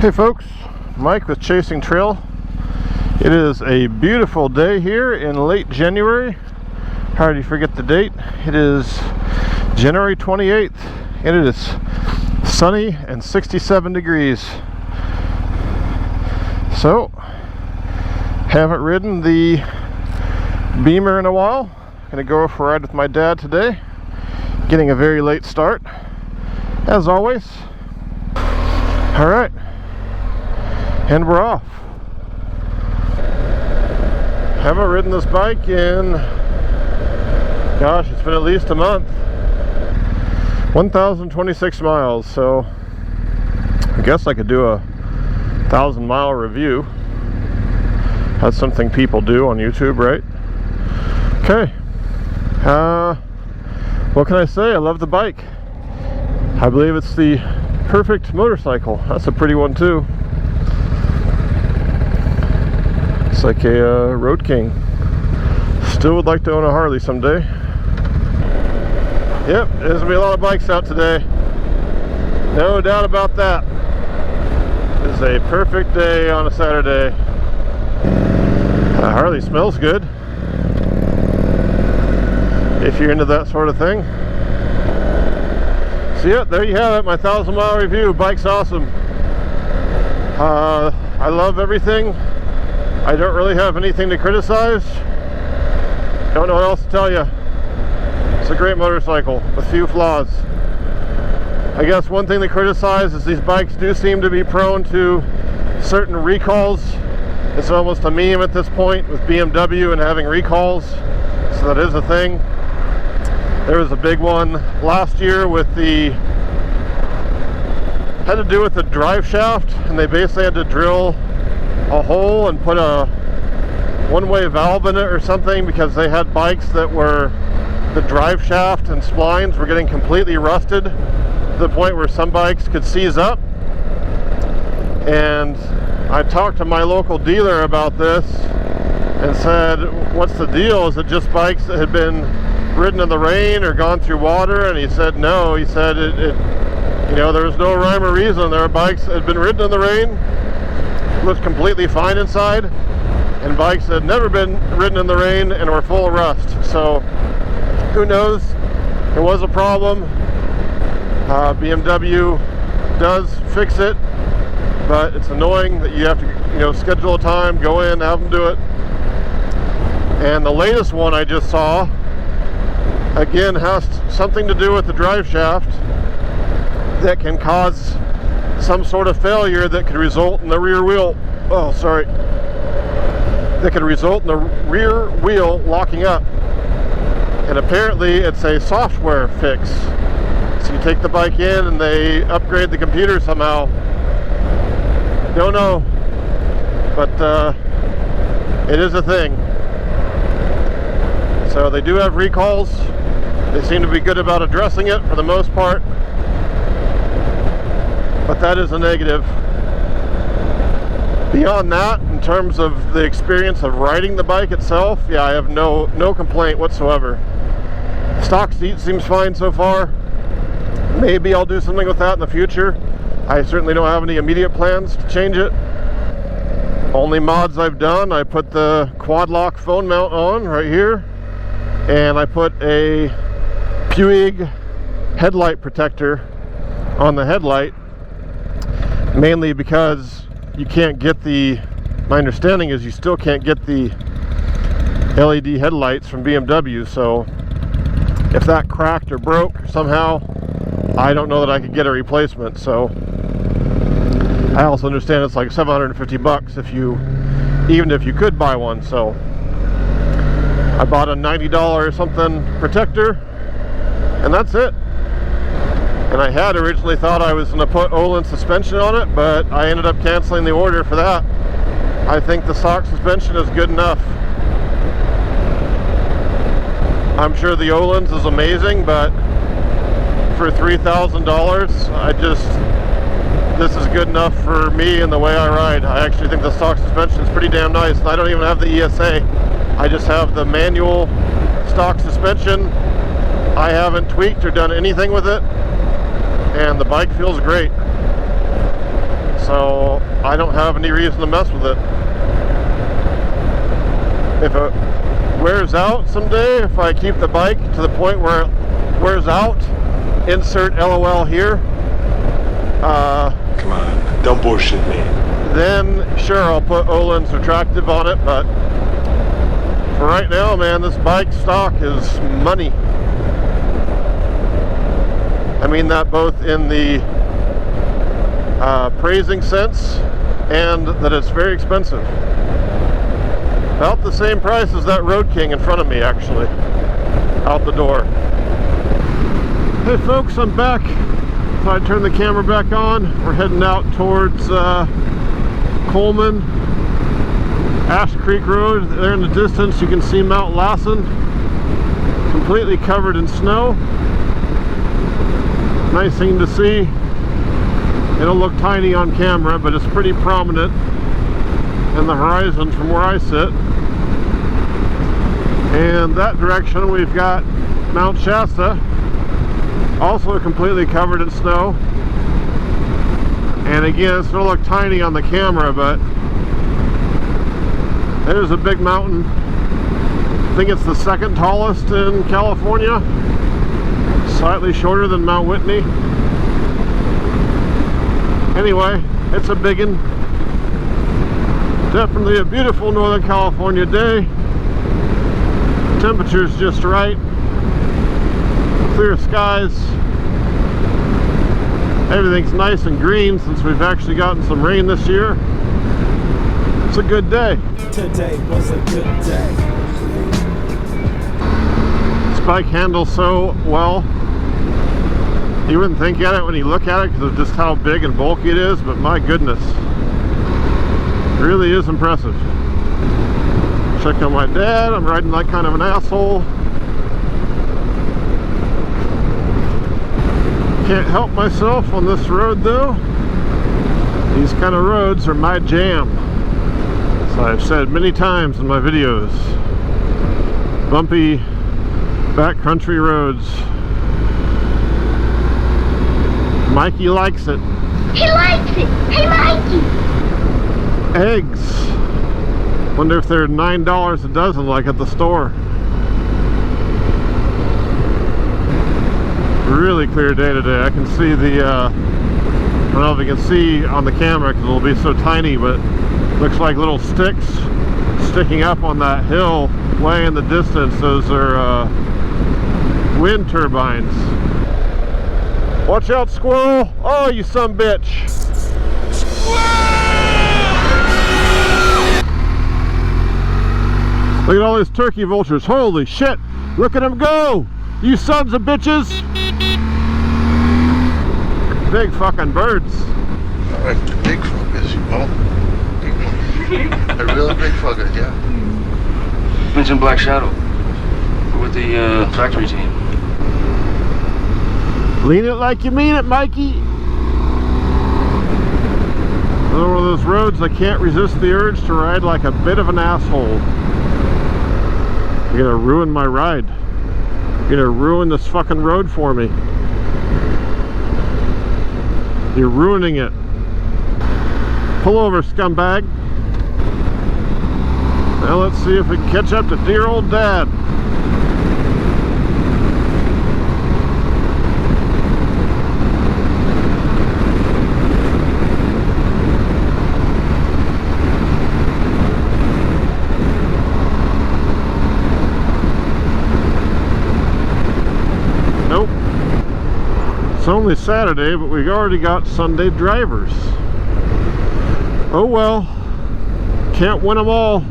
Hey folks, Mike with Chasing Trail. It is a beautiful day here in late January. Hard to forget the date. It is January 28th and it is sunny and 67 degrees. So, haven't ridden the Beamer in a while. Gonna go for a ride with my dad today. Getting a very late start, as always. Alright. And we're off. Haven't ridden this bike in, gosh, it's been at least a month. 1,026 miles, so I guess I could do a 1,000-mile review. That's something people do on YouTube, right? Okay. What can I say? I love the bike. I believe it's the perfect motorcycle. That's a pretty one too. It's like a Road King. Still would like to own a Harley someday. Yep, there's gonna be a lot of bikes out today. No doubt about that. It's a perfect day on a Saturday. Harley smells good, if you're into that sort of thing. So yeah, there you have it, my 1,000-mile review. Bike's awesome. I love everything. I don't really have anything to criticize. Don't know what else to tell you. It's a great motorcycle with few flaws. I guess one thing to criticize is these bikes do seem to be prone to certain recalls. It's almost a meme at this point with BMW and having recalls. So that is a thing. There was a big one last year with had to do with the drive shaft, and they basically had to drill a hole and put a one-way valve in it or something because they had bikes that were, the drive shaft and splines were getting completely rusted to the point where some bikes could seize up. And I talked to my local dealer about this and said, what's the deal? Is it just bikes that had been ridden in the rain or gone through water? And he said no. He said you know, there was no rhyme or reason. There are bikes that had been ridden in the rain, looked completely fine inside, and bikes that had never been ridden in the rain and were full of rust. So who knows? There was a problem. BMW does fix it, but it's annoying that you have to, you know, schedule a time, go in, have them do it. And the latest one I just saw, again, has something to do with the drive shaft that can cause some sort of failure that could result in the rear wheel, that could result in the rear wheel locking up. And apparently it's a software fix. So you take the bike in and they upgrade the computer somehow. Don't know, but it is a thing. So they do have recalls. They seem to be good about addressing it for the most part, but that is a negative. Beyond that, in terms of the experience of riding the bike itself, yeah, I have no complaint whatsoever. Stock seat seems fine so far. Maybe I'll do something with that in the future. I certainly don't have any immediate plans to change it. Only mods I've done, I put the quad lock phone mount on right here, and I put a Puig headlight protector on the headlight, mainly because you can't get my understanding is you still can't get the LED headlights from BMW, so if that cracked or broke somehow, I don't know that I could get a replacement. So I also understand it's like $750 even if you could buy one. So I bought a $90 something protector, and that's it. And I had originally thought I was going to put Öhlins suspension on it, but I ended up canceling the order for that. I think the stock suspension is good enough. I'm sure the Öhlins is amazing, but for $3,000, this is good enough for me and the way I ride. I actually think the stock suspension is pretty damn nice. I don't even have the ESA. I just have the manual stock suspension. I haven't tweaked or done anything with it, and the bike feels great. So I don't have any reason to mess with it. If it wears out someday, if I keep the bike to the point where it wears out, insert LOL here. Come on, don't bullshit me. Then sure, I'll put Öhlins retractive on it, but for right now, man, this bike stock is money. I mean that both in the praising sense and that it's very expensive. About the same price as that Road King in front of me, actually, out the door. Hey folks, I'm back. So I turned the camera back on. We're heading out towards Coleman, Ash Creek Road. There in the distance you can see Mount Lassen, completely covered in snow. Nice thing to see. It'll look tiny on camera, but it's pretty prominent in the horizon from where I sit. And that direction we've got Mount Shasta, also completely covered in snow. And again, it's gonna look tiny on the camera, but there's a big mountain. I think it's the second tallest in California, slightly shorter than Mount Whitney. Anyway, it's a big one. Definitely a beautiful Northern California day. Temperature's just right. Clear skies. Everything's nice and green since we've actually gotten some rain this year. It's a good day. Today was a good day. This bike handles so well. You wouldn't think at it when you look at it because of just how big and bulky it is, but my goodness, it really is impressive. Check out my dad. I'm riding like kind of an asshole. Can't help myself on this road though. These kind of roads are my jam. So I've said many times in my videos, bumpy backcountry roads. Mikey likes it. He likes it. Hey, Mikey. Eggs. Wonder if they're $9 a dozen like at the store. Really clear day today. I can see the, I don't know if you can see on the camera because it'll be so tiny, but looks like little sticks sticking up on that hill way in the distance. Those are wind turbines. Watch out, squirrel! Oh, you son bitch! Look at all these turkey vultures. Holy shit! Look at them go! You sons of bitches! Big fucking birds. Big fuckers, oh. A real big fucker, yeah. Mentioned Black Shadow. We're with the factory team. Lean it like you mean it, Mikey. Another one of those roads I can't resist the urge to ride like a bit of an asshole. You're gonna ruin my ride. You're gonna ruin this fucking road for me. You're ruining it. Pull over, scumbag. Now let's see if we can catch up to dear old Dad. Nope. It's only Saturday, but we've already got Sunday drivers. Oh well, can't win them all.